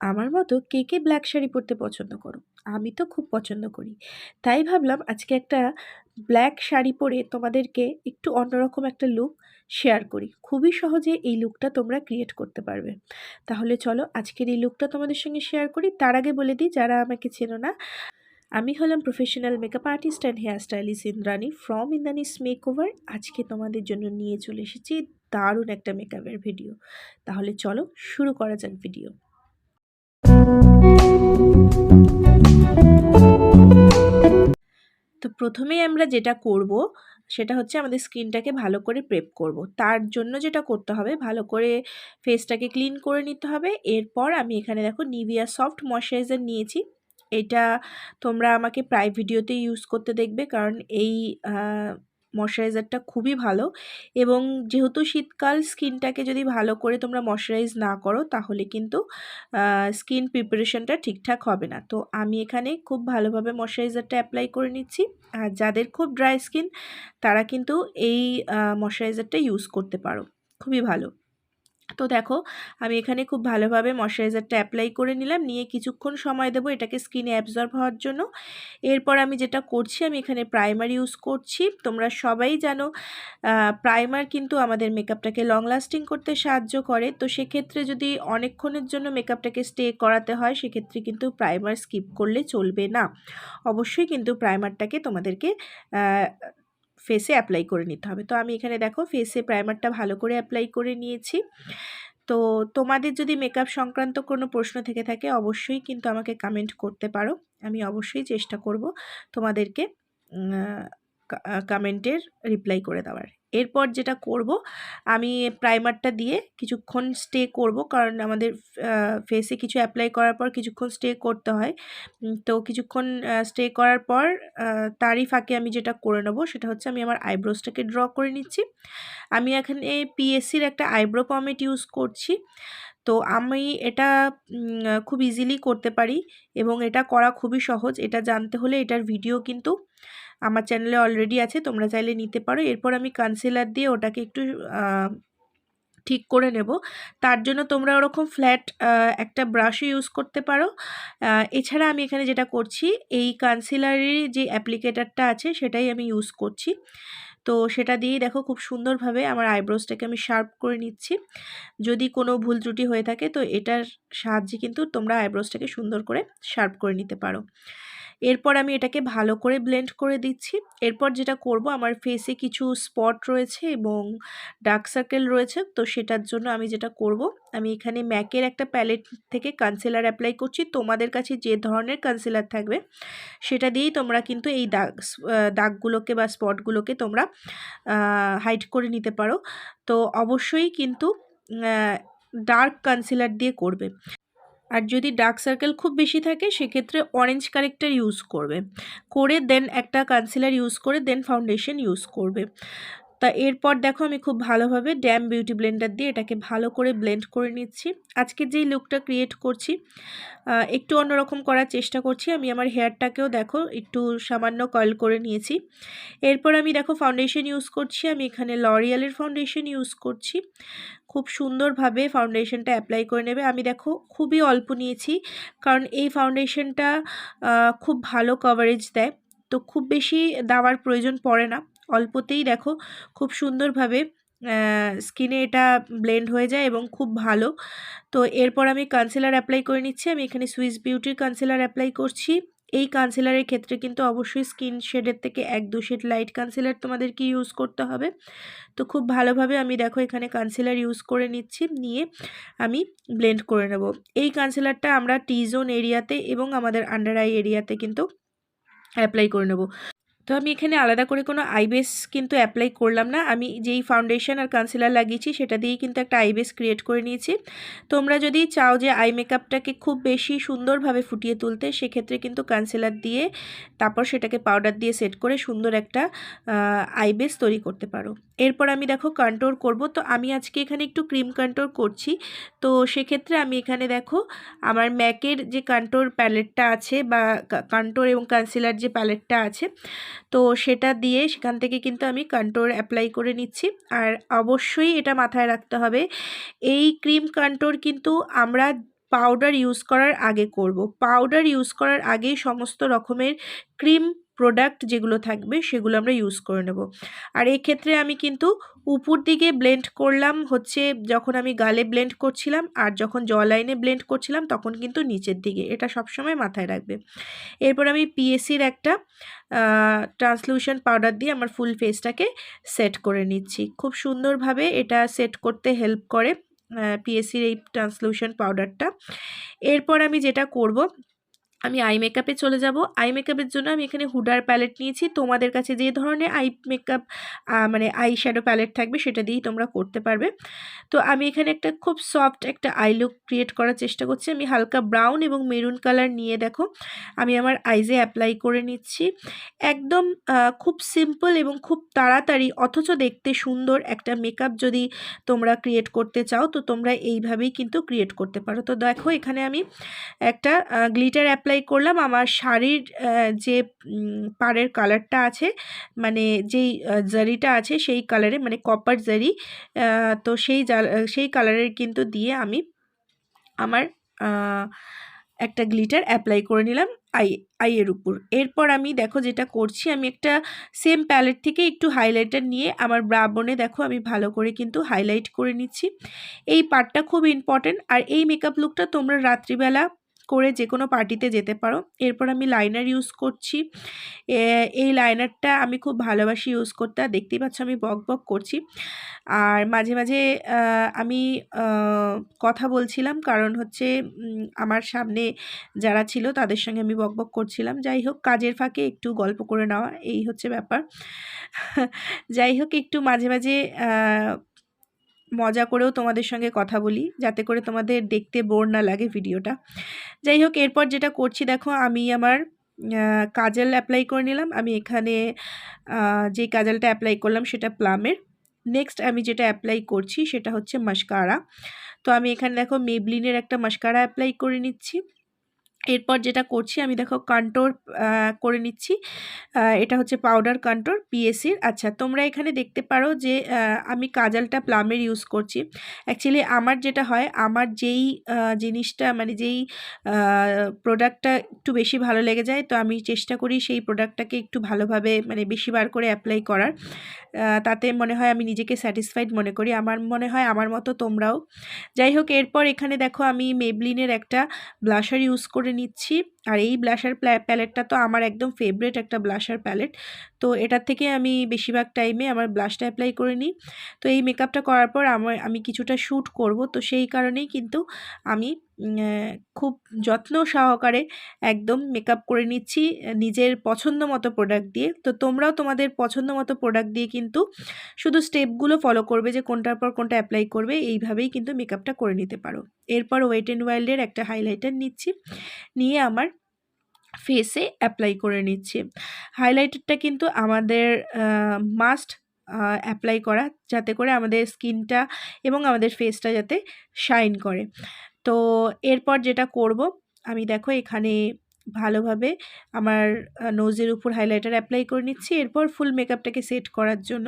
আমার মতো কে, কে ব্ল্যাক শাড়ি পরতে পছন্দ করো? আমি তো খুব পছন্দ করি। তাই ভাবলাম আজকে একটা ব্ল্যাক শাড়ি পরে তোমাদেরকে একটু অন্যরকম একটা লুক শেয়ার করি। খুবই সহজে এই লুকটা তোমরা ক্রিয়েট করতে পারবে। তাহলে চলো আজকের এই লুকটা তোমাদের সঙ্গে শেয়ার করি। তার আগে বলে দিই যারা আমাকে চেনো না, আমি হলাম professional makeup artist and hair stylist Indrani from Indrani's makeover. আজকে তোমাদের জন্য নিয়ে চলে এসেছি দারুণ একটা মেকআপের ভিডিও। তাহলে চলো শুরু করা যাক ভিডিও। তো প্রথমেই আমরা যেটা করব সেটা হচ্ছে আমাদের স্কিনটাকে ভালো করে প্রেপ করব। তার জন্য যেটা করতে হবে, ভালো করে ফেসটাকে ক্লিন করে নিতে হবে। এরপর আমি এখানে দেখো নিভিয়া সফট ময়শ্চারাইজার নিয়েছি। এটা তোমরা আমাকে প্রায় ভিডিওতে ইউজ করতে দেখবে, কারণ এই ময়শ্চারাইজারটা খুবই ভালো। এবং যেহেতু শীতকাল, স্কিনটাকে যদি ভালো করে তোমরা ময়শ্চারাইজ না করো তাহলে কিন্তু স্কিন প্রিপারেশনটা ঠিকঠাক হবে না। তো আমি এখানে খুব ভালোভাবে ময়শ্চারাইজারটা অ্যাপ্লাই করে নিচ্ছি। আর যাদের খুব ড্রাই স্কিন তারা কিন্তু এই ময়শ্চারাইজারটা ইউজ করতে পারো, খুবই ভালো। তো দেখো আমি এখানে খুব ভালোভাবে ময়শ্চারাইজারটা অ্যাপ্লাই করে নিলাম, নিয়ে কিছুক্ষণ সময় দেবো এটাকে স্কিনে অ্যাবজর্ব হওয়ার জন্য। এরপর আমি যেটা করছি, আমি এখানে প্রাইমার ইউজ করছি। তোমরা সবাই জানো প্রাইমার কিন্তু আমাদের মেকআপটাকে লং লাস্টিং করতে সাহায্য করে। তো সেক্ষেত্রে যদি অনেকক্ষণের জন্য মেকআপটাকে স্টে করাতে হয় সেক্ষেত্রে কিন্তু প্রাইমার স্কিপ করলে চলবে না। অবশ্যই কিন্তু প্রাইমারটাকে তোমাদেরকে ফেসে অ্যাপ্লাই করে নিতে হবে। তো আমি এখানে দেখো ফেসে প্রাইমারটা ভালো করে অ্যাপ্লাই করে নিয়েছি। তো তোমাদের যদি মেকআপ সংক্রান্ত কোনো প্রশ্ন থেকে থাকে অবশ্যই কিন্তু আমাকে কমেন্ট করতে পারো। আমি অবশ্যই চেষ্টা করব তোমাদেরকে কমেন্টের রিপ্লাই করে দেওয়ার। এরপর যেটা করব, আমি প্রাইমারটা দিয়ে কিছুক্ষণ স্টে করব, কারণ আমাদের ফেসে কিছু অ্যাপ্লাই করার পর কিছুক্ষণ স্টে করতে হয়। তো কিছুক্ষণ স্টে করার পর তারই ফাঁকে আমি যেটা করে নেব সেটা হচ্ছে আমি আমার আইব্রোসটাকে ড্র করে নিচ্ছি। আমি এখানে পিএসসির একটা আইব্রো পমেট ইউজ করছি। তো আমি এটা খুব ইজিলি করতে পারি এবং এটা করা খুবই সহজ। এটা জানতে হলে এটার ভিডিও কিন্তু আমার চ্যানেলে অলরেডি আছে, তোমরা চাইলে নিতে পারো। এরপর আমি কনসিলার দিয়ে ওটাকে একটু ঠিক করে নেব। তার জন্য তোমরা ওরকম ফ্ল্যাট একটা ব্রাশও ইউজ করতে পারো। এছাড়া আমি এখানে যেটা করছি, এই কনসিলারের যে অ্যাপ্লিকেটারটা আছে সেটাই আমি ইউজ করছি। তো সেটা দিয়েই দেখো খুব সুন্দরভাবে আমার আইব্রোসটাকে আমি শার্প করে নিচ্ছি। যদি কোনো ভুল ত্রুটি হয়ে থাকে তো এটার সাহায্যে কিন্তু তোমরা আইব্রোসটাকে সুন্দর করে শার্প করে নিতে পারো। এরপর আমি এটাকে ভালো করে ব্লেন্ড করে দিচ্ছি। এরপর যেটা করব, আমার ফেসে কিছু স্পট রয়েছে এবং ডার্ক সার্কেল রয়েছে। তো সেটার জন্য আমি যেটা করব, আমি এখানে ম্যাকের একটা প্যালেট থেকে কনসিলার অ্যাপ্লাই করছি। তোমাদের কাছে যে ধরনের কনসিলার থাকবে সেটা দিয়েই তোমরা কিন্তু এই দাগগুলোকে বা স্পটগুলোকে তোমরা হাইড করে নিতে পারো। তো অবশ্যই কিন্তু ডার্ক কনসিলার দিয়ে করবে। আর যদি ডার্ক সার্কেল খুব বেশি থাকে সেক্ষেত্রে অরেঞ্জ কারেক্টার ইউজ করবে, করে দেন একটা কনসিলার ইউজ করে দেন ফাউন্ডেশন ইউজ করবে। তা এরপর দেখো আমি খুব ভালোভাবে ড্যাম বিউটি ব্লেন্ডার দিয়ে এটাকে ভালো করে ব্লেন্ড করে নিচ্ছি। আজকে যেই লুকটা ক্রিয়েট করছি একটু অন্যরকম করার চেষ্টা করছি। আমি আমার হেয়ারটাকেও দেখো একটু সামান্য কয়েল করে নিয়েছি। এরপর আমি দেখো ফাউন্ডেশন ইউজ করছি। আমি এখানে লরিয়ালের ফাউন্ডেশন ইউজ করছি। খুব সুন্দরভাবে ফাউন্ডেশনটা অ্যাপ্লাই করে নেবে। আমি দেখো খুবই অল্প নিয়েছি, কারণ এই ফাউন্ডেশনটা খুব ভালো কভারেজ দেয়। তো খুব বেশি দেওয়ার প্রয়োজন পড়ে না, অল্পতেই দেখো খুব সুন্দরভাবে স্কিনে এটা ব্লেন্ড হয়ে যায় এবং খুব ভালো। তো এরপর আমি কনসিলার অ্যাপ্লাই করে নিচ্ছি। আমি এখানে সুইস বিউটির কনসিলার অ্যাপ্লাই করছি। এই কনসিলারের ক্ষেত্রে কিন্তু অবশ্যই স্কিন শেডের থেকে 1-2 শেড লাইট কনসিলার তোমাদেরকে ইউজ করতে হবে। তো খুব ভালোভাবে আমি দেখো এখানে কনসিলার ইউজ করে নিচ্ছি, নিয়ে আমি ব্লেন্ড করে নেব। এই কনসিলারটা আমরা টি জোন এরিয়াতে এবং আমাদের আন্ডার আই এরিয়াতে কিন্তু অ্যাপ্লাই করে নেব। তো আমি এখানে আলাদা করে কোনো আইবেস কিন্তু অ্যাপ্লাই করলাম না। আমি যেই ফাউন্ডেশন আর কনসিলার লাগিয়েছি সেটা দিয়েই কিন্তু একটা আইবেস ক্রিয়েট করে নিয়েছি। তোমরা যদি চাও যে আই মেকআপটাকে খুব বেশি সুন্দরভাবে ফুটিয়ে তুলতে সেক্ষেত্রে কিন্তু কনসিলার দিয়ে তারপর সেটাকে পাউডার দিয়ে সেট করে সুন্দর একটা আইবেস তৈরি করতে পারো। এরপর আমি দেখো কন্ট্রোল করব। তো আমি আজকে এখানে একটু ক্রিম কন্ট্রোল করছি। তো সেক্ষেত্রে আমি এখানে দেখো আমার ম্যাকের যে কন্ট্রোল প্যালেটটা আছে বা কন্ট্রোল এবং কনসিলার যে প্যালেটটা আছে, তো সেটা দিয়ে সেখান থেকে কিন্তু আমি কন্ট্রোল অ্যাপ্লাই করে নিচ্ছি। আর অবশ্যই এটা মাথায় রাখতে হবে, এই ক্রিম কন্ট্রোল কিন্তু আমরা পাউডার ইউজ করার আগে করব। পাউডার ইউজ করার আগেই সমস্ত রকমের ক্রিম প্রোডাক্ট যেগুলো থাকবে সেগুলো আমরা ইউজ করে নেব। আর এক্ষেত্রে আমি কিন্তু উপর দিকে ব্লেন্ড করলাম হচ্ছে যখন আমি গালে ব্লেন্ড করছিলাম, আর যখন জ লাইনে ব্লেন্ড করছিলাম তখন কিন্তু নিচের দিকে, এটা সবসময় মাথায় রাখবে। এরপর আমি পিএসির একটা ট্রান্সলুশন পাউডার দিয়ে আমার ফুল ফেসটাকে সেট করে নিচ্ছি। খুব সুন্দরভাবে এটা সেট করতে হেল্প করে পিএসির এই ট্রান্সলুশন পাউডারটা। এরপর আমি যেটা করব, আমি আই মেকআপে চলে যাব। আই মেকআপের জন্য আমি এখানে হুডার প্যালেট নিয়েছি। তোমাদের কাছে যে ধরনের আই মেকআপ মানে আই শ্যাডো প্যালেট থাকবে সেটা দিয়েই তোমরা করতে পারবে। তো আমি এখানে একটা খুব সফট একটা আই লুক ক্রিয়েট করার চেষ্টা করছি। আমি হালকা ব্রাউন এবং মেরুন কালার নিয়ে দেখো আমি আমার আইজে অ্যাপ্লাই করে নিচ্ছি। একদম খুব সিম্পল এবং খুব তাড়াতাড়ি অথচ দেখতে সুন্দর একটা মেকআপ যদি তোমরা ক্রিয়েট করতে চাও তো তোমরা এইভাবেই কিন্তু ক্রিয়েট করতে পারো। তো দেখো এখানে আমি একটা গ্লিটার অ্যাপ্লাই করলাম। আমার শাড়ির যে পাড়ের কালারটা আছে, মানে যেই জারিটা আছে সেই কালারে, মানে কপার জারি, তো সেই কালারের কিন্তু দিয়ে আমি আমার একটা গ্লিটার অ্যাপ্লাই করে নিলাম আইয়ের উপর। এরপর আমি দেখো যেটা করছি, আমি একটা সেম প্যালেট থেকে একটু হাইলাইটার নিয়ে আমার ব্রা বোনে দেখো আমি ভালো করে কিন্তু হাইলাইট করে নিচ্ছি। এই পার্টটা খুব ইম্পর্টেন্ট। আর এই মেকআপ লুকটা তোমরা রাত্রিবেলা করে যে কোনো পার্টিতে যেতে পারো। এরপর আমি লাইনার ইউজ করছি। এই লাইনারটা আমি খুব ভালোবাসি ইউজ করতে। আর দেখতেই পাচ্ছ আমি বক বক করছি, আর মাঝে মাঝে আমি কথা বলছিলাম, কারণ হচ্ছে আমার সামনে যারা ছিল তাদের সঙ্গে আমি বক বক করছিলাম। যাই হোক, কাজের ফাঁকে একটু গল্প করে নেওয়া, এই হচ্ছে ব্যাপার। যাই হোক, একটু মাঝে মাঝে মজা করেও তোমাদের সঙ্গে কথা বলি, যাতে করে তোমাদের দেখতে বোর না লাগে ভিডিওটা। যাই হোক, এরপর যেটা করছি দেখো আমি আমার কাজল অ্যাপ্লাই করে নিলাম। আমি এখানে যে কাজলটা অ্যাপ্লাই করলাম সেটা প্লামের। নেক্সট আমি যেটা অ্যাপ্লাই করছি সেটা হচ্ছে মাস্কারা। তো আমি এখানে দেখো মেবলিনের একটা মাস্কারা অ্যাপ্লাই করে নিচ্ছি। এরপর যেটা করছি আমি দেখো কন্ট্রোর করে নিচ্ছি। এটা হচ্ছে পাউডার কন্ট্রোর পিএসির। আচ্ছা, তোমরা এখানে দেখতে পারো যে আমি কাজলটা প্লামের ইউজ করছি। অ্যাকচুয়ালি আমার যেটা হয়, আমার যেই জিনিসটা মানে যেই প্রোডাক্টটা একটু বেশি ভালো লেগে যায়, তো আমি চেষ্টা করি সেই প্রোডাক্টটাকে একটু ভালোভাবে মানে বেশিবার করে অ্যাপ্লাই করার। তাতে মনে হয় আমি নিজেকে স্যাটিসফাইড মনে করি। আমার মনে হয় আমার মতো তোমরাও। যাই হোক, এরপর এখানে দেখো আমি মেবলিনের একটা ব্লাশার ইউজ করে নিচ্ছি। আর এই ব্লাশার প্যালেটটা তো আমার একদম ফেভারিট একটা ব্লাশার প্যালেট। তো এটার থেকে আমি বেশিরভাগ টাইমে আমার ব্লাশটা অ্যাপ্লাই করে নিই। তো এই মেকআপটা করার পর আমি কিছুটা শ্যুট করব, তো সেই কারণেই কিন্তু আমি খুব যত্ন সহকারে একদম মেকআপ করে নিচ্ছি নিজের পছন্দ মতো প্রোডাক্ট দিয়ে। তো তোমরাও তোমাদের পছন্দ মতো প্রোডাক্ট দিয়ে কিন্তু শুধু স্টেপগুলো ফলো করবে যে কোনটার পর কোনটা অ্যাপ্লাই করবে, এইভাবেই কিন্তু মেকআপটা করে নিতে পারো। এরপর ওয়েট অ্যান্ড ওয়াইল্ডের একটা হাইলাইটার নিচ্ছি, নিয়ে আমার ফেসে অ্যাপ্লাই করে নিচ্ছি। হাইলাইটারটা কিন্তু আমাদের মাস্ট অ্যাপ্লাই করা, যাতে করে আমাদের স্কিনটা এবং আমাদের ফেসটা যাতে শাইন করে। তো এরপর যেটা করব, আমি দেখো এখানে ভালোভাবে আমার নোজের উপর হাইলাইটার অ্যাপ্লাই করে নিচ্ছি। এরপর ফুল মেকআপটাকে সেট করার জন্য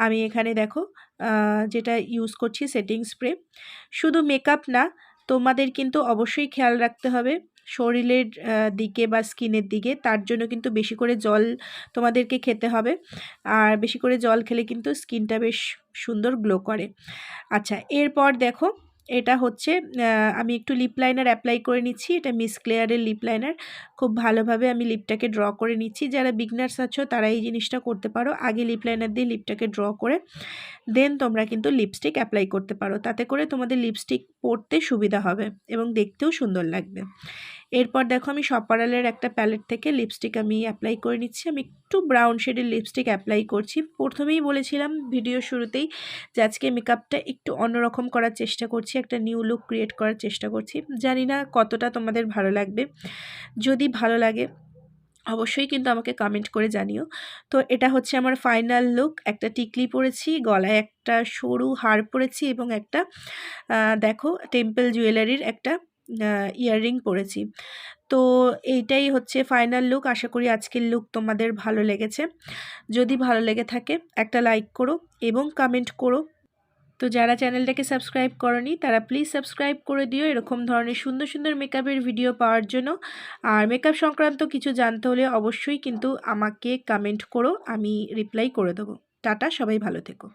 আমি এখানে দেখো যেটা ইউজ করছি সেটিং স্প্রে। শুধু মেকআপ না, তোমাদের কিন্তু অবশ্যই খেয়াল রাখতে হবে শরীরের দিকে বা স্কিনের দিকে। তার জন্য কিন্তু বেশি করে জল তোমাদেরকে খেতে হবে, আর বেশি করে জল খেলে কিন্তু স্কিনটা বেশ সুন্দর গ্লো করে। আচ্ছা, এরপর দেখো এটা হচ্ছে আমি একটু লিপ লাইনার অ্যাপ্লাই করে নিচ্ছি। এটা মিস ক্লেয়ারের লিপ লাইনার। খুব ভালোভাবে আমি লিপটাকে ড্র করে নিচ্ছি। যারা বিগনার্স আছো তারা এই জিনিসটা করতে পারো, আগে লিপ লাইনার দিয়ে লিপটাকে ড্র করে দেন তোমরা কিন্তু লিপস্টিক অ্যাপ্লাই করতে পারো। তাতে করে তোমাদের লিপস্টিক পরতে সুবিধা হবে এবং দেখতেও সুন্দর লাগবে। এরপর দেখো আমি শপারালের একটা প্যালেট থেকে লিপস্টিক আমি অ্যাপ্লাই করে নিচ্ছি। আমি একটু ব্রাউন শেডের লিপস্টিক অ্যাপ্লাই করছি। প্রথমেই বলেছিলাম ভিডিও শুরুতেই যে আজকে মেকআপটা একটু অন্যরকম করার চেষ্টা করছি, একটা নিউ লুক ক্রিয়েট করার চেষ্টা করছি। জানি না কতটা তোমাদের ভালো লাগবে। যদি ভালো লাগে অবশ্যই কিন্তু আমাকে কমেন্ট করে জানিও। তো এটা হচ্ছে আমার ফাইনাল লুক। একটা টিকলি পরেছি, গলায় একটা সরু হার পরেছি এবং একটা দেখো টেম্পল জুয়েলারির একটা ইয়াররিং পরেছি। তো এইটাই হচ্ছে ফাইনাল লুক। আশা করি আজকের লুক তোমাদের ভালো লেগেছে। যদি ভালো লেগে থাকে একটা লাইক করো এবং কমেন্ট করো। তো যারা চ্যানেলটাকে সাবস্ক্রাইব করনি তারা প্লিজ সাবস্ক্রাইব করে দিও এরকম ধরনের সুন্দর সুন্দর মেকআপের ভিডিও পাওয়ার জন্য। আর মেকআপ সংক্রান্ত কিছু জানতে হলে অবশ্যই কিন্তু আমাকে কমেন্ট করো, আমি রিপ্লাই করে দেবো। টাটা, সবাই ভালো থেকো।